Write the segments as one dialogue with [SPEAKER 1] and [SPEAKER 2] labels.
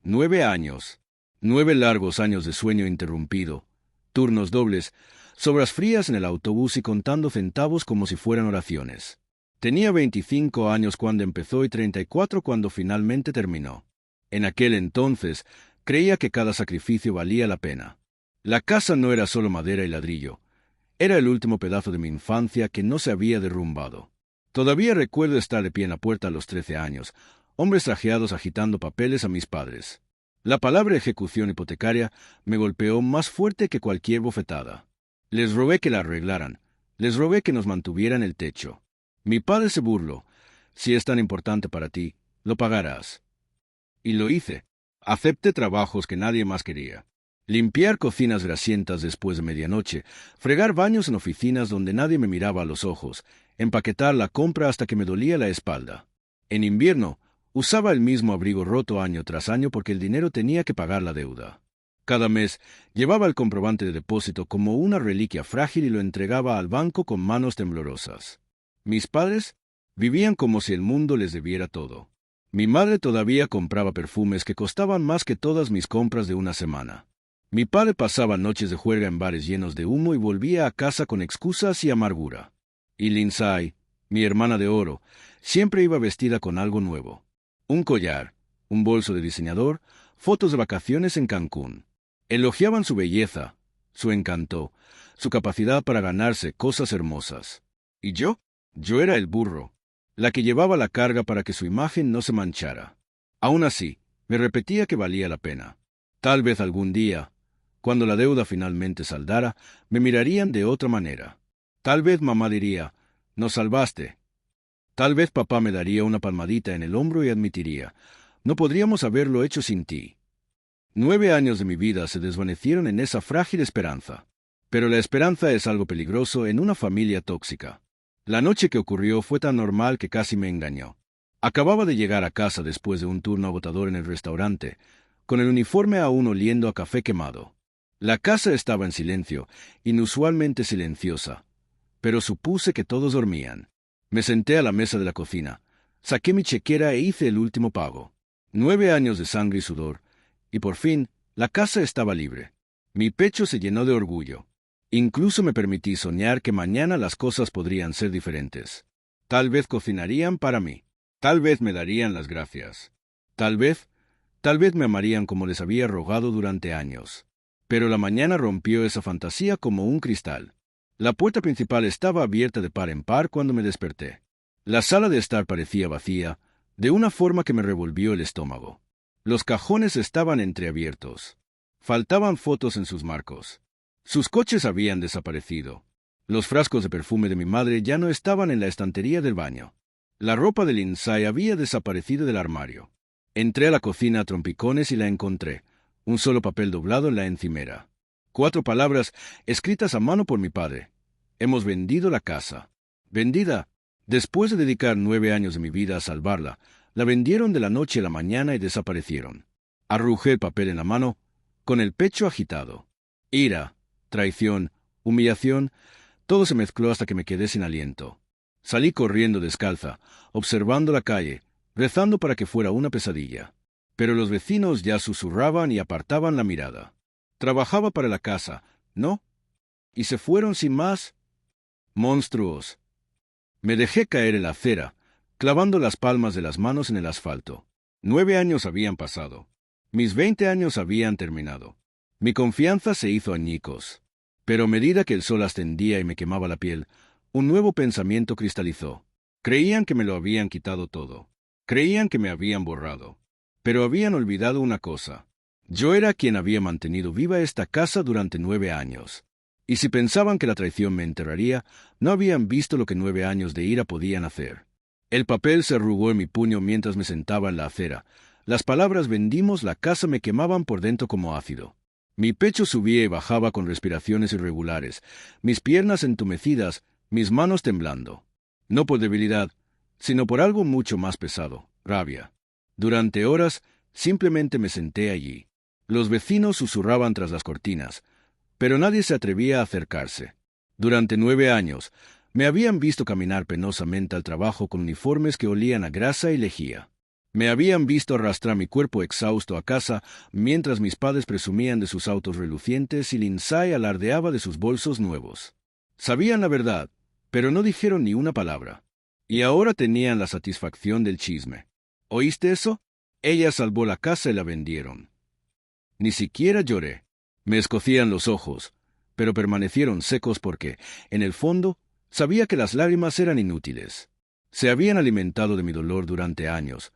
[SPEAKER 1] 9 años. 9 largos años de sueño interrumpido, turnos dobles, sobras frías en el autobús y contando centavos como si fueran oraciones. Tenía 25 años cuando empezó y 34 cuando finalmente terminó. En aquel entonces, creía que cada sacrificio valía la pena. La casa no era solo madera y ladrillo. Era el último pedazo de mi infancia que no se había derrumbado. Todavía recuerdo estar de pie en la puerta a los 13 años, hombres trajeados agitando papeles a mis padres. La palabra ejecución hipotecaria me golpeó más fuerte que cualquier bofetada. Les rogué que la arreglaran. Les rogué que nos mantuvieran el techo. Mi padre se burló. Si es tan importante para ti, lo pagarás. Y lo hice. Acepté trabajos que nadie más quería. Limpiar cocinas grasientas después de medianoche, fregar baños en oficinas donde nadie me miraba a los ojos, empaquetar la compra hasta que me dolía la espalda. En invierno, usaba el mismo abrigo roto año tras año porque el dinero tenía que pagar la deuda. Cada mes, llevaba el comprobante de depósito como una reliquia frágil y lo entregaba al banco con manos temblorosas. Mis padres vivían como si el mundo les debiera todo. Mi madre todavía compraba perfumes que costaban más que todas mis compras de una semana. Mi padre pasaba noches de juerga en bares llenos de humo y volvía a casa con excusas y amargura. Y Lindsay, mi hermana de oro, siempre iba vestida con algo nuevo. Un collar, un bolso de diseñador, fotos de vacaciones en Cancún. Elogiaban su belleza, su encanto, su capacidad para ganarse cosas hermosas. ¿Y yo? Yo era el burro, la que llevaba la carga para que su imagen no se manchara. Aún así, me repetía que valía la pena. Tal vez algún día, cuando la deuda finalmente saldara, me mirarían de otra manera. Tal vez mamá diría, «Nos salvaste». Tal vez papá me daría una palmadita en el hombro y admitiría, «No podríamos haberlo hecho sin ti». 9 años de mi vida se desvanecieron en esa frágil esperanza. Pero la esperanza es algo peligroso en una familia tóxica. La noche que ocurrió fue tan normal que casi me engañó. Acababa de llegar a casa después de un turno agotador en el restaurante, con el uniforme aún oliendo a café quemado. La casa estaba en silencio, inusualmente silenciosa, pero supuse que todos dormían. Me senté a la mesa de la cocina, saqué mi chequera e hice el último pago. 9 años de sangre y sudor, y por fin, la casa estaba libre. Mi pecho se llenó de orgullo. Incluso me permití soñar que mañana las cosas podrían ser diferentes. Tal vez cocinarían para mí. Tal vez me darían las gracias. Tal vez me amarían como les había rogado durante años. Pero la mañana rompió esa fantasía como un cristal. La puerta principal estaba abierta de par en par cuando me desperté. La sala de estar parecía vacía, de una forma que me revolvió el estómago. Los cajones estaban entreabiertos. Faltaban fotos en sus marcos. Sus coches habían desaparecido. Los frascos de perfume de mi madre ya no estaban en la estantería del baño. La ropa de Lindsay había desaparecido del armario. Entré a la cocina a trompicones y la encontré. Un solo papel doblado en la encimera. 4 palabras escritas a mano por mi padre. Hemos vendido la casa. ¿Vendida? Después de dedicar 9 años de mi vida a salvarla, la vendieron de la noche a la mañana y desaparecieron. Arrujé el papel en la mano, con el pecho agitado. Ira, traición, humillación, todo se mezcló hasta que me quedé sin aliento. Salí corriendo descalza, observando la calle, rezando para que fuera una pesadilla. Pero los vecinos ya susurraban y apartaban la mirada. Trabajaba para la casa, ¿no? Y se fueron sin más. Monstruos. Me dejé caer en la acera, clavando las palmas de las manos en el asfalto. 9 años habían pasado. Mis 20 años habían terminado. Mi confianza se hizo añicos. Pero a medida que el sol ascendía y me quemaba la piel, un nuevo pensamiento cristalizó. Creían que me lo habían quitado todo. Creían que me habían borrado. Pero habían olvidado una cosa. Yo era quien había mantenido viva esta casa durante 9 años. Y si pensaban que la traición me enterraría, no habían visto lo que 9 años de ira podían hacer. El papel se arrugó en mi puño mientras me sentaba en la acera. Las palabras «vendimos la casa» me quemaban por dentro como ácido. Mi pecho subía y bajaba con respiraciones irregulares, mis piernas entumecidas, mis manos temblando. No por debilidad, sino por algo mucho más pesado, rabia. Durante horas, simplemente me senté allí. Los vecinos susurraban tras las cortinas, pero nadie se atrevía a acercarse. Durante 9 años, me habían visto caminar penosamente al trabajo con uniformes que olían a grasa y lejía. Me habían visto arrastrar mi cuerpo exhausto a casa mientras mis padres presumían de sus autos relucientes y Lindsay alardeaba de sus bolsos nuevos. Sabían la verdad, pero no dijeron ni una palabra. Y ahora tenían la satisfacción del chisme. ¿Oíste eso? Ella salvó la casa y la vendieron. Ni siquiera lloré. Me escocían los ojos, pero permanecieron secos porque, en el fondo, sabía que las lágrimas eran inútiles. Se habían alimentado de mi dolor durante años.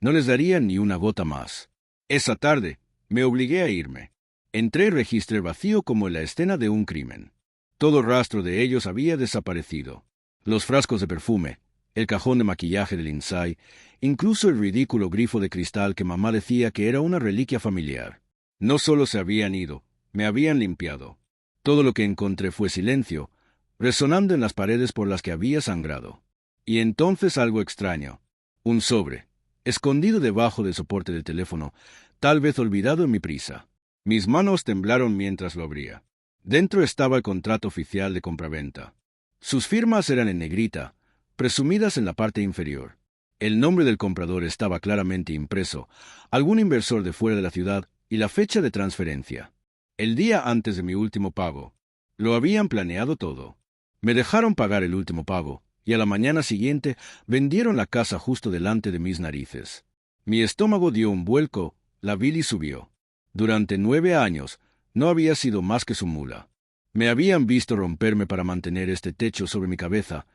[SPEAKER 1] No les daría ni una gota más. Esa tarde, me obligué a irme. Entré y registré vacío como en la escena de un crimen. Todo rastro de ellos había desaparecido. Los frascos de perfume, el cajón de maquillaje de Lindsay, incluso el ridículo grifo de cristal que mamá decía que era una reliquia familiar. No solo se habían ido, me habían limpiado. Todo lo que encontré fue silencio, resonando en las paredes por las que había sangrado. Y entonces algo extraño. Un sobre, escondido debajo del soporte del teléfono, tal vez olvidado en mi prisa. Mis manos temblaron mientras lo abría. Dentro estaba el contrato oficial de compraventa. Sus firmas eran en negrita, presumidas en la parte inferior. El nombre del comprador estaba claramente impreso, algún inversor de fuera de la ciudad y la fecha de transferencia. El día antes de mi último pago. Lo habían planeado todo. Me dejaron pagar el último pago, y a la mañana siguiente vendieron la casa justo delante de mis narices. Mi estómago dio un vuelco, la bilis subió. Durante 9 años, no había sido más que su mula. Me habían visto romperme para mantener este techo sobre mi cabeza,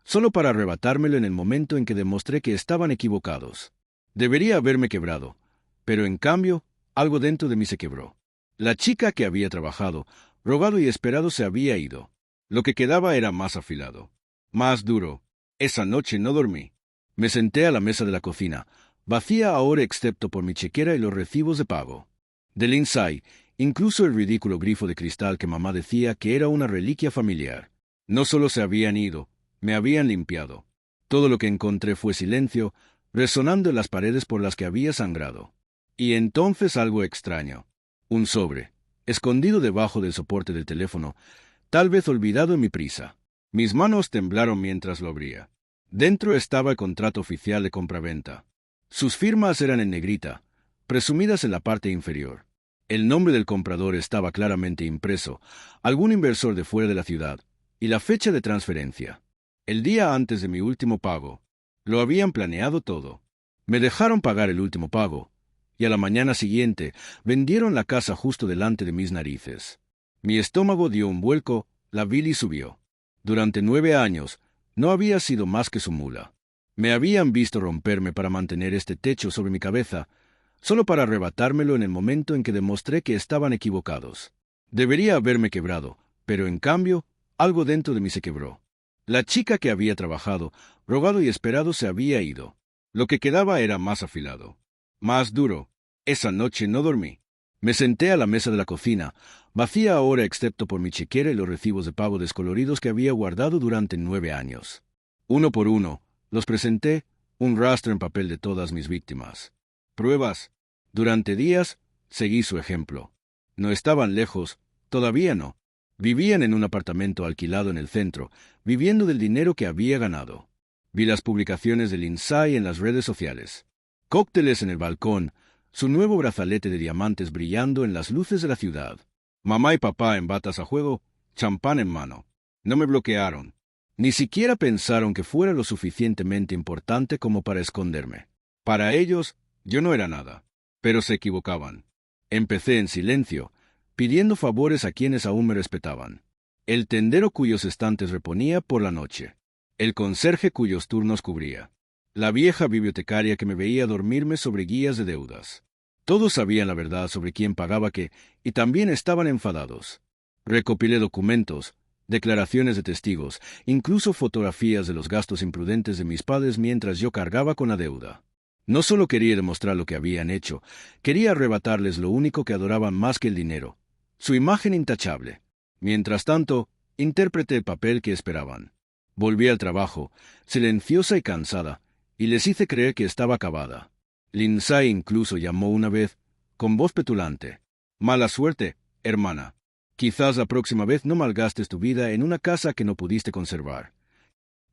[SPEAKER 1] solo para arrebatármelo en el momento en que demostré que estaban equivocados. Debería haberme quebrado, pero en cambio, algo dentro de mí se quebró. La chica que había trabajado, rogado y esperado se había ido. Lo que quedaba era más afilado, más duro. Esa noche no dormí. Me senté a la mesa de la cocina, vacía ahora excepto por mi chequera y los recibos de pago. De Lindsay, incluso el ridículo grifo de cristal que mamá decía que era una reliquia familiar. No solo se habían ido, me habían limpiado. Todo lo que encontré fue silencio, resonando en las paredes por las que había sangrado. Y entonces algo extraño. Un sobre, escondido debajo del soporte del teléfono, tal vez olvidado en mi prisa. Mis manos temblaron mientras lo abría. Dentro estaba el contrato oficial de compraventa. Sus firmas eran en negrita, presumidas en la parte inferior. El nombre del comprador estaba claramente impreso, algún inversor de fuera de la ciudad, y la fecha de transferencia. El día antes de mi último pago. Lo habían planeado todo. Me dejaron pagar el último pago, y a la mañana siguiente vendieron la casa justo delante de mis narices. Mi estómago dio un vuelco, la bilis subió. Durante 9 años, no había sido más que su mula. Me habían visto romperme para mantener este techo sobre mi cabeza, solo para arrebatármelo en el momento en que demostré que estaban equivocados. Debería haberme quebrado, pero en cambio, algo dentro de mí se quebró. La chica que había trabajado, rogado y esperado se había ido. Lo que quedaba era más afilado, más duro. Esa noche no dormí. Me senté a la mesa de la cocina, vacía ahora excepto por mi chequera y los recibos de pago descoloridos que había guardado durante 9 años. Uno por uno, los presenté, un rastro en papel de todas mis víctimas. Pruebas. Durante días, seguí su ejemplo. No estaban lejos, todavía no. Vivían en un apartamento alquilado en el centro, viviendo del dinero que había ganado. Vi las publicaciones de Lindsay en las redes sociales. Cócteles en el balcón, su nuevo brazalete de diamantes brillando en las luces de la ciudad. Mamá y papá en batas a juego, champán en mano. No me bloquearon. Ni siquiera pensaron que fuera lo suficientemente importante como para esconderme. Para ellos, yo no era nada. Pero se equivocaban. Empecé en silencio, pidiendo favores a quienes aún me respetaban. El tendero cuyos estantes reponía por la noche. El conserje cuyos turnos cubría. La vieja bibliotecaria que me veía dormirme sobre guías de deudas. Todos sabían la verdad sobre quién pagaba qué, y también estaban enfadados. Recopilé documentos, declaraciones de testigos, incluso fotografías de los gastos imprudentes de mis padres mientras yo cargaba con la deuda. No solo quería demostrar lo que habían hecho, quería arrebatarles lo único que adoraban más que el dinero, su imagen intachable. Mientras tanto, interpreté el papel que esperaban. Volví al trabajo, silenciosa y cansada, y les hice creer que estaba acabada. Lindsay incluso llamó una vez, con voz petulante. «Mala suerte, hermana. Quizás la próxima vez no malgastes tu vida en una casa que no pudiste conservar».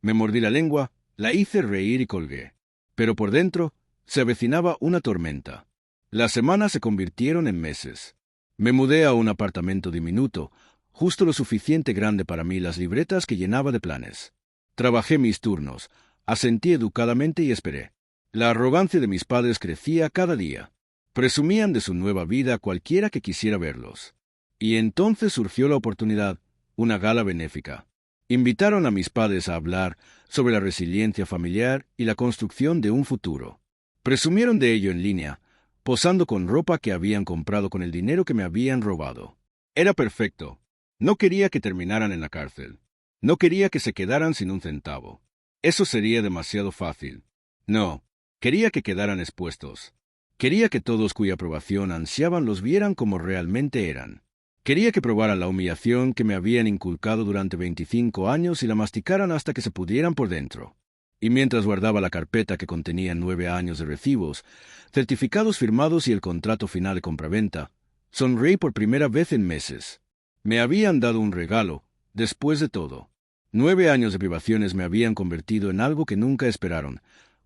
[SPEAKER 1] Me mordí la lengua, la hice reír y colgué. Pero por dentro, Se avecinaba una tormenta. Las semanas se convirtieron en meses. Me mudé a un apartamento diminuto, justo lo suficiente grande para mí, las libretas que llenaba de planes. Trabajé mis turnos, asentí educadamente y esperé. La arrogancia de mis padres crecía cada día. Presumían de su nueva vida a cualquiera que quisiera verlos. Y entonces surgió la oportunidad, una gala benéfica. Invitaron a mis padres a hablar sobre la resiliencia familiar y la construcción de un futuro. Presumieron de ello en línea, posando con ropa que habían comprado con el dinero que me habían robado. Era perfecto. No quería que terminaran en la cárcel. No quería que se quedaran sin un centavo. Eso sería demasiado fácil. No, quería que quedaran expuestos. Quería que todos cuya aprobación ansiaban los vieran como realmente eran. Quería que probaran la humillación que me habían inculcado durante 25 años y la masticaran hasta que se pudieran por dentro. Y mientras guardaba la carpeta que contenía 9 años de recibos, certificados firmados y el contrato final de compraventa, sonreí por primera vez en meses. Me habían dado un regalo, después de todo. 9 años de privaciones me habían convertido en algo que nunca esperaron,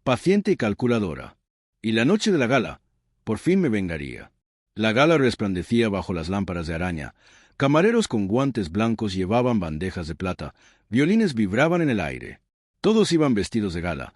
[SPEAKER 1] paciente y calculadora. Y la noche de la gala, por fin me vengaría. La gala resplandecía bajo las lámparas de araña. Camareros con guantes blancos llevaban bandejas de plata, violines vibraban en el aire. Todos iban vestidos de gala,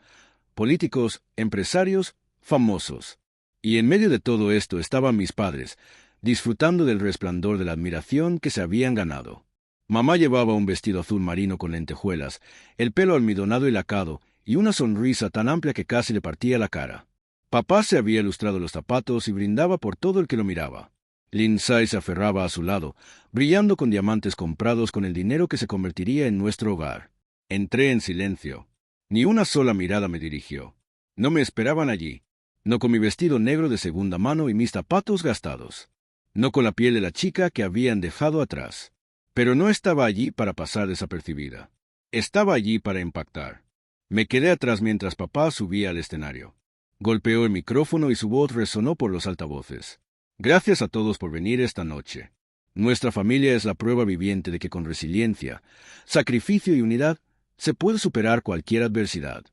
[SPEAKER 1] políticos, empresarios, famosos. Y en medio de todo esto estaban mis padres, disfrutando del resplandor de la admiración que se habían ganado. Mamá llevaba un vestido azul marino con lentejuelas, el pelo almidonado y lacado, y una sonrisa tan amplia que casi le partía la cara. Papá se había lustrado los zapatos y brindaba por todo el que lo miraba. Lindsay se aferraba a su lado, brillando con diamantes comprados con el dinero que se convertiría en nuestro hogar. Entré en silencio. Ni una sola mirada me dirigió. No me esperaban allí. No con mi vestido negro de segunda mano y mis zapatos gastados. No con la piel de la chica que habían dejado atrás. Pero no estaba allí para pasar desapercibida. Estaba allí para impactar. Me quedé atrás mientras papá subía al escenario. Golpeó el micrófono y su voz resonó por los altavoces. Gracias a todos por venir esta noche. Nuestra familia es la prueba viviente de que con resiliencia, sacrificio y unidad se puede superar cualquier adversidad.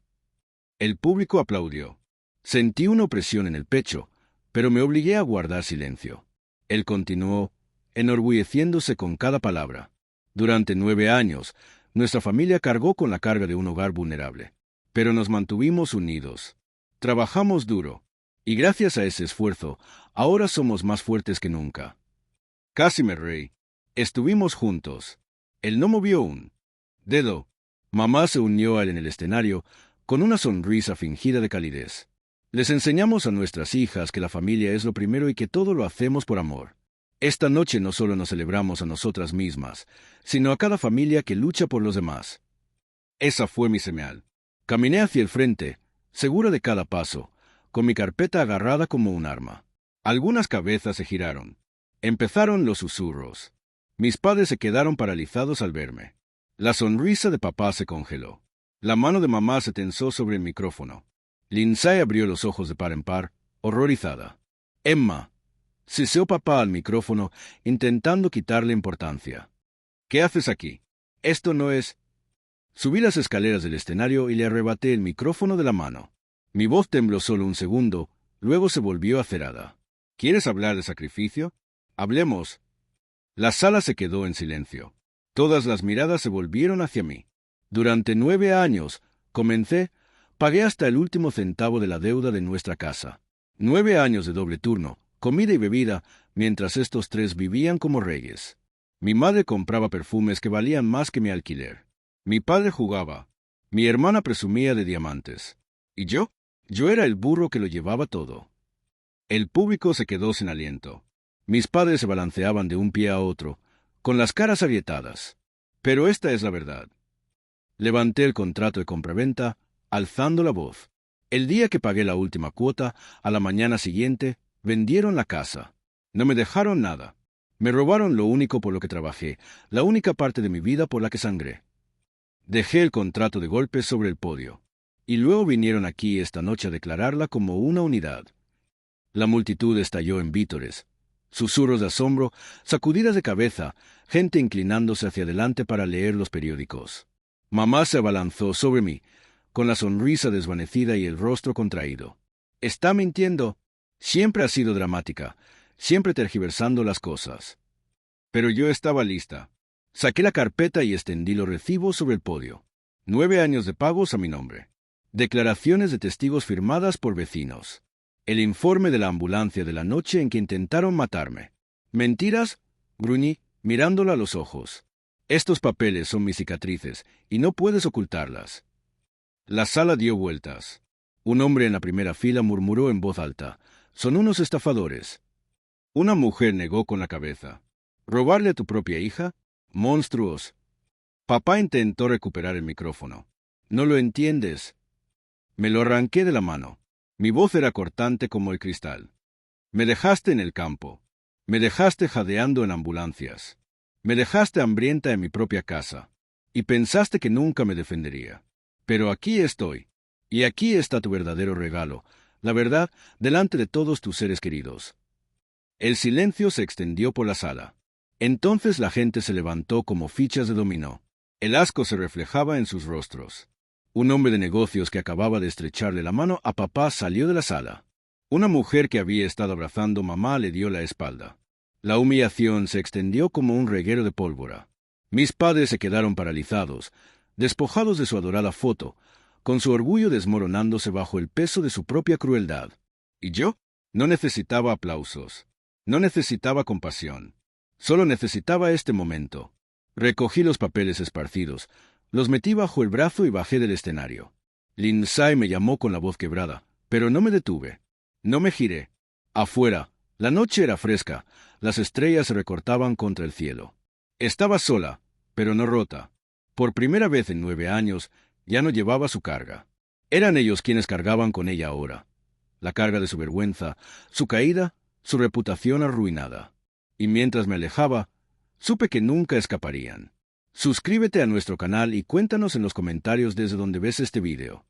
[SPEAKER 1] El público aplaudió. Sentí una opresión en el pecho, pero me obligué a guardar silencio. Él continuó, enorgulleciéndose con cada palabra. Durante 9 años, nuestra familia cargó con la carga de un hogar vulnerable. Pero nos mantuvimos unidos. Trabajamos duro. Y gracias a ese esfuerzo, ahora somos más fuertes que nunca. Casi me reí. Estuvimos juntos. Él no movió un dedo. Mamá se unió a él en el escenario con una sonrisa fingida de calidez. Les enseñamos a nuestras hijas que la familia es lo primero y que todo lo hacemos por amor. Esta noche no solo nos celebramos a nosotras mismas, sino a cada familia que lucha por los demás. Esa fue mi señal. Caminé hacia el frente, segura de cada paso, con mi carpeta agarrada como un arma. Algunas cabezas se giraron. Empezaron los susurros. Mis padres se quedaron paralizados al verme. La sonrisa de papá se congeló. La mano de mamá se tensó sobre el micrófono. Lindsay abrió los ojos de par en par, horrorizada. Emma, siseó papá al micrófono, intentando quitarle importancia. ¿Qué haces aquí? Esto no es... Subí las escaleras del escenario y le arrebaté el micrófono de la mano. Mi voz tembló solo un segundo, luego se volvió acerada. ¿Quieres hablar de sacrificio? Hablemos. La sala se quedó en silencio. Todas las miradas se volvieron hacia mí. Durante 9 años, pagué hasta el último centavo de la deuda de nuestra casa. 9 años de doble turno, comida y bebida, mientras estos 3 vivían como reyes. Mi madre compraba perfumes que valían más que mi alquiler. Mi padre jugaba. Mi hermana presumía de diamantes. ¿Y yo? Yo era el burro que lo llevaba todo. El público se quedó sin aliento. Mis padres se balanceaban de un pie a otro, con las caras agrietadas. Pero esta es la verdad. Levanté el contrato de compraventa, alzando la voz. El día que pagué la última cuota, a la mañana siguiente, vendieron la casa. No me dejaron nada. Me robaron lo único por lo que trabajé, la única parte de mi vida por la que sangré. Dejé el contrato de golpe sobre el podio. Y luego vinieron aquí esta noche a declararla como una unidad. La multitud estalló en vítores. Susurros de asombro, sacudidas de cabeza, gente inclinándose hacia adelante para leer los periódicos. Mamá se abalanzó sobre mí, con la sonrisa desvanecida y el rostro contraído. Está mintiendo. Siempre ha sido dramática, siempre tergiversando las cosas. Pero yo estaba lista. Saqué la carpeta y extendí los recibos sobre el podio. 9 años de pagos a mi nombre. Declaraciones de testigos firmadas por vecinos. El informe de la ambulancia de la noche en que intentaron matarme. ¿Mentiras? Gruñí, mirándola a los ojos. Estos papeles son mis cicatrices, y no puedes ocultarlas. La sala dio vueltas. Un hombre en la primera fila murmuró en voz alta. Son unos estafadores. Una mujer negó con la cabeza. ¿Robarle a tu propia hija? Monstruos. Papá intentó recuperar el micrófono. No lo entiendes. Me lo arranqué de la mano. Mi voz era cortante como el cristal. Me dejaste en el campo. Me dejaste jadeando en ambulancias. Me dejaste hambrienta en mi propia casa. Y pensaste que nunca me defendería. Pero aquí estoy. Y aquí está tu verdadero regalo, la verdad, delante de todos tus seres queridos. El silencio se extendió por la sala. Entonces la gente se levantó como fichas de dominó. El asco se reflejaba en sus rostros. Un hombre de negocios que acababa de estrecharle la mano a papá salió de la sala. Una mujer que había estado abrazando a mamá le dio la espalda. La humillación se extendió como un reguero de pólvora. Mis padres se quedaron paralizados, despojados de su adorada foto, con su orgullo desmoronándose bajo el peso de su propia crueldad. ¿Y yo? No necesitaba aplausos. No necesitaba compasión. Solo necesitaba este momento. Recogí los papeles esparcidos, los metí bajo el brazo y bajé del escenario. Lindsay me llamó con la voz quebrada, pero no me detuve. No me giré. Afuera, la noche era fresca, las estrellas se recortaban contra el cielo. Estaba sola, pero no rota. Por primera vez en 9 años, ya no llevaba su carga. Eran ellos quienes cargaban con ella ahora. La carga de su vergüenza, su caída, su reputación arruinada. Y mientras me alejaba, supe que nunca escaparían. Suscríbete a nuestro canal y cuéntanos en los comentarios desde donde ves este video.